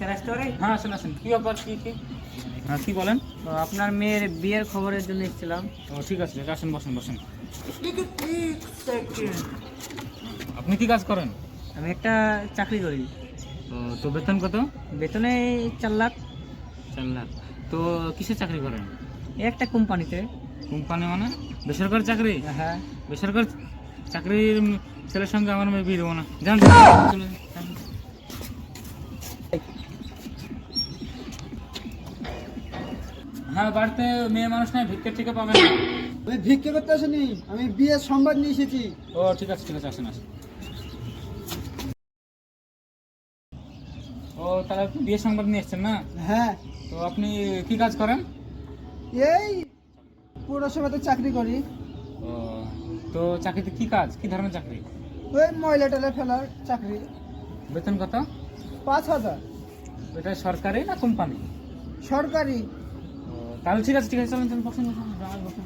Sir আসতে পারে? হ্যাঁ আসেন আসেন, কি ব্যাপার, কি কি? হ্যাঁ কি বলেন? তো আপনার মেয়ের বিয়ের খবরের জন্য এসেছিলাম। ও ঠিক আছে, আসেন, বসেন বসেন। আপনি কি কাজ করেন? আমি একটা চাকরি করি। তো বেতন কত? বেতনে 4 লাখ। 4 লাখ। তো কিসের চাকরি করেন? এই একটা কোম্পানিতে। কোম্পানি মানে? বেসরকারি চাকরি? হ্যাঁ। বেসরকারি চাকরির ছেলের সঙ্গে আমার মেয়ে বিয়ে দেবো না, জান। চলে যান। হ্যাঁ, বাড়িতে মেয়ে মানুষ নাই, ভিক্ষে টিকে পাবেন না। আমি ভিক্ষে করতে আসিনি, আমি বিয়ের সংবাদ নিয়ে এসেছি। ও ঠিক আছে ঠিক আছে, আসেন আসেন। ও তাহলে আপনি বিয়ে সংবাদ নিয়ে এসছেন না? হ্যাঁ, তো আপনি কি কাজ করেন? এই পৌরসভাতে চাকরি করি। ও, তো চাকরিতে কি কাজ, কি ধরনের চাকরি? ওই ময়লা টয়লা ফেলার চাকরি। বেতন কত? 5,000। এটা সরকারি না কোম্পানি? সরকারি। ও, তাহলে ঠিক আছে ঠিক আছে, চলেন চলেন, বসেন বসেন, বসেন, বসেন।